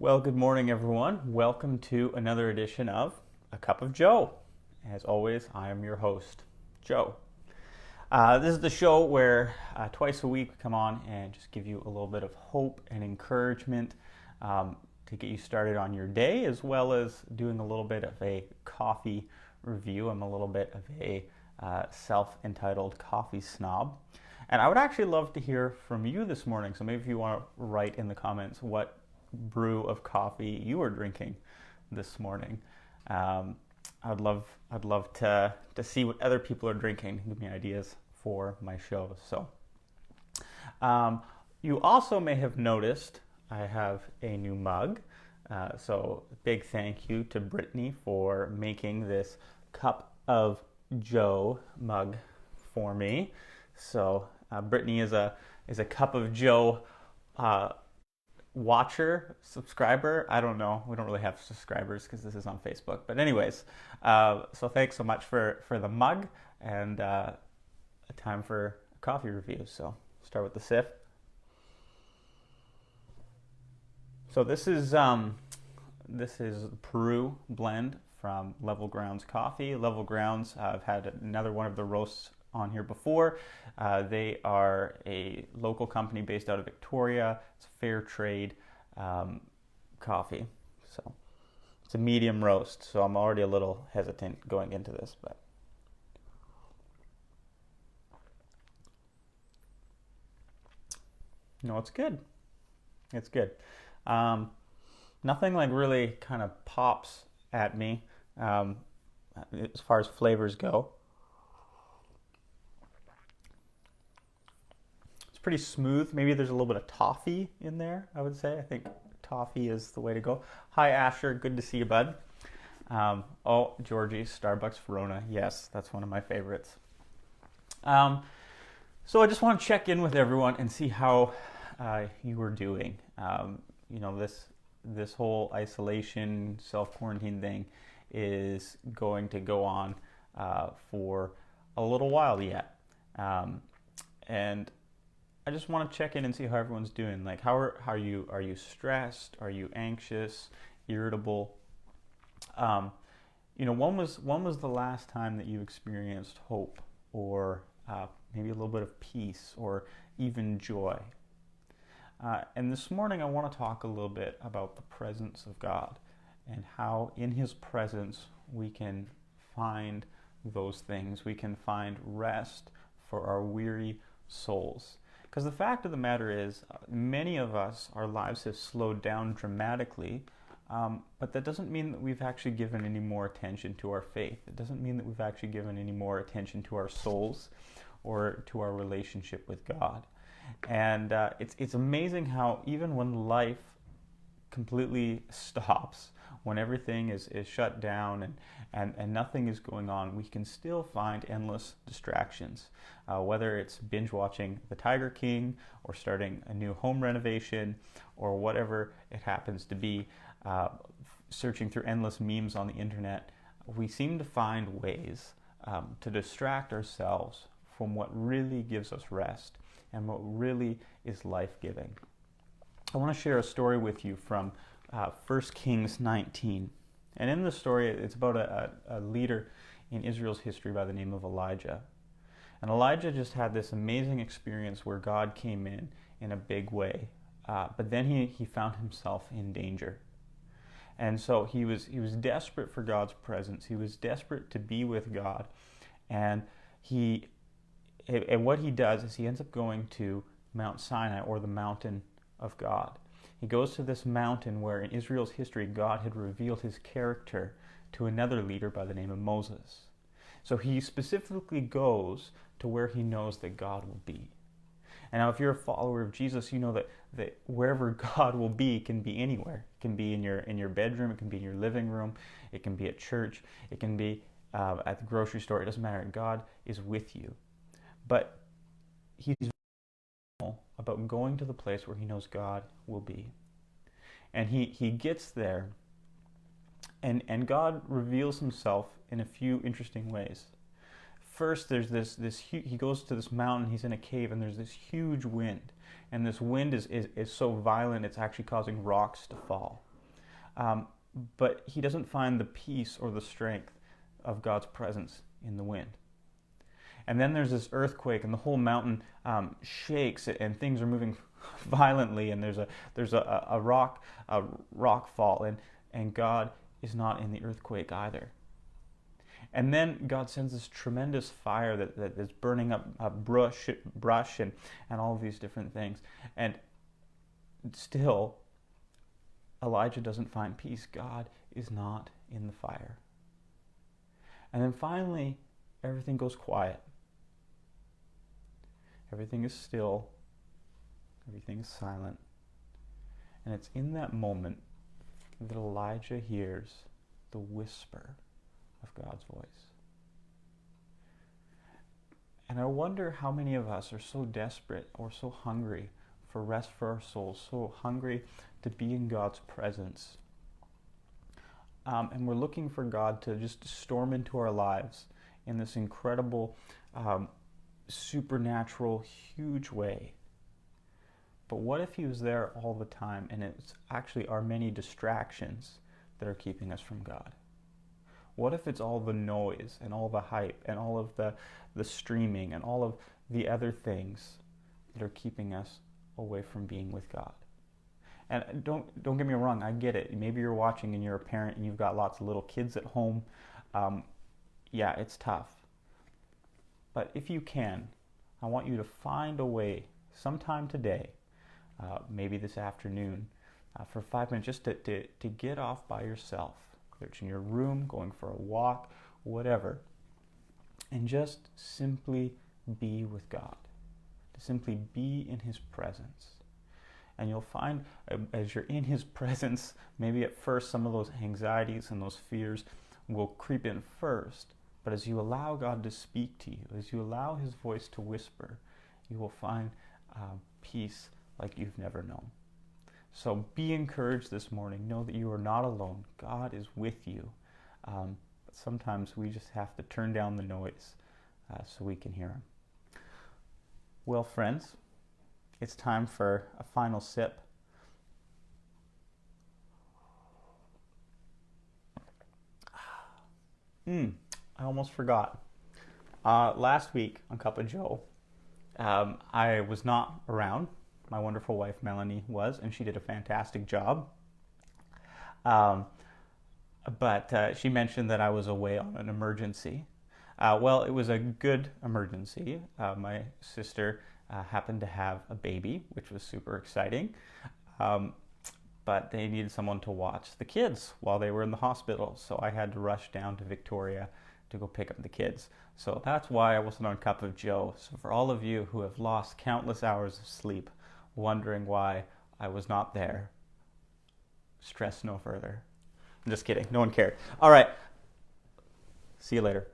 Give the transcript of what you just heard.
Well, good morning, everyone. Welcome to another edition of A Cup of Joe. As always, I am your host, Joe. This is the show where twice a week we come on and just give you a little bit of hope and encouragement to get you started on your day, as well as doing a little bit of a coffee review. I'm a little bit of a self-entitled coffee snob. And I would actually love to hear from you this morning. So maybe if you want to write in the comments what brew of coffee you are drinking this morning. I'd love to see what other people are drinking. Give me ideas for my show. So you also may have noticed I have a new mug. So big thank you to Brittany for making this Cup of Joe mug for me. So Brittany is a Cup of Joe watcher, subscriber. I don't know. We don't really have subscribers because this is on Facebook. But anyways, so thanks so much for the mug and a time for a coffee review. So start with the sip. So this is Peru blend from Level Grounds Coffee. Level Grounds, I've had another one of the roasts on here before. They are a local company based out of Victoria. It's fair trade coffee. So it's a medium roast. So I'm already a little hesitant going into this, but no, it's good. It's good. Nothing like really kind of pops at me as far as flavors go. Pretty smooth. Maybe there's a little bit of toffee in there, I would say. I think toffee is the way to go. Hi, Asher. Good to see you, bud. Oh, Georgie, Starbucks Verona. Yes, that's one of my favorites. So I just want to check in with everyone and see how you are doing. This whole isolation, self-quarantine thing is going to go on for a little while yet. And I just want to check in and see how everyone's doing. Like, how are you? Are you stressed? Are you anxious? Irritable? When was the last time that you experienced hope, or maybe a little bit of peace, or even joy? And this morning, I want to talk a little bit about the presence of God and how, in His presence, we can find those things. We can find rest for our weary souls. Because the fact of the matter is, many of us, our lives have slowed down dramatically, but that doesn't mean that we've actually given any more attention to our faith. It doesn't mean that we've actually given any more attention to our souls or to our relationship with God. And it's amazing how even when life completely stops, when everything is shut down and nothing is going on, we can still find endless distractions. Whether it's binge watching The Tiger King, or starting a new home renovation, or whatever it happens to be, searching through endless memes on the internet, we seem to find ways to distract ourselves from what really gives us rest and what really is life-giving. I want to share a story with you from 1 Kings 19. And in the story, it's about a leader in Israel's history by the name of Elijah. And Elijah just had this amazing experience where God came in a big way. But then he found himself in danger. And so he was desperate for God's presence. He was desperate to be with God. And what he does is he ends up going to Mount Sinai, or the mountain of God. He goes to this mountain where in Israel's history God had revealed His character to another leader by the name of Moses. So he specifically goes to where he knows that God will be. And now if you're a follower of Jesus, you know that wherever God will be can be anywhere. It can be in your bedroom, it can be in your living room, it can be at church, it can be at the grocery store. It doesn't matter. God is with you. But he's about going to the place where he knows God will be. And he gets there, and God reveals Himself in a few interesting ways. First, there's he goes to this mountain, he's in a cave, and there's this huge wind. And this wind is so violent, it's actually causing rocks to fall. but he doesn't find the peace or the strength of God's presence in the wind. And then there's this earthquake, and the whole mountain shakes, and things are moving violently, and there's a rock fall, and God is not in the earthquake either. And then God sends this tremendous fire that is burning up brush and all of these different things. And still, Elijah doesn't find peace. God is not in the fire. And then finally, everything goes quiet. Everything is still. Everything is silent. And it's in that moment that Elijah hears the whisper of God's voice. And I wonder how many of us are so desperate or so hungry for rest for our souls, so hungry to be in God's presence. And we're looking for God to just storm into our lives in this incredible, supernatural, huge way. But what if he was there all the time, and it's actually our many distractions that are keeping us from God? What if it's all the noise and all the hype and all of the streaming and all of the other things that are keeping us away from being with God? And don't get me wrong, I get it. Maybe you're watching and you're a parent and you've got lots of little kids at home. Yeah, it's tough. But if you can, I want you to find a way sometime today, maybe this afternoon, for 5 minutes, just to get off by yourself. Whether it's in your room, going for a walk, whatever, and just simply be with God, to simply be in His presence. And you'll find as you're in His presence, maybe at first some of those anxieties and those fears will creep in first, but as you allow God to speak to you, as you allow His voice to whisper, you will find peace like you've never known. So be encouraged this morning. Know that you are not alone. God is with you. But sometimes we just have to turn down the noise so we can hear Him. Well, friends, it's time for a final sip. I almost forgot. Last week on Cup of Joe, I was not around. My wonderful wife, Melanie, was, and she did a fantastic job. But she mentioned that I was away on an emergency. Well, it was a good emergency. My sister happened to have a baby, which was super exciting. But they needed someone to watch the kids while they were in the hospital. So I had to rush down to Victoria to go pick up the kids. So that's why I wasn't on Cup of Joe. So for all of you who have lost countless hours of sleep, wondering why I was not there, stress no further. I'm just kidding. No one cared. All right. See you later.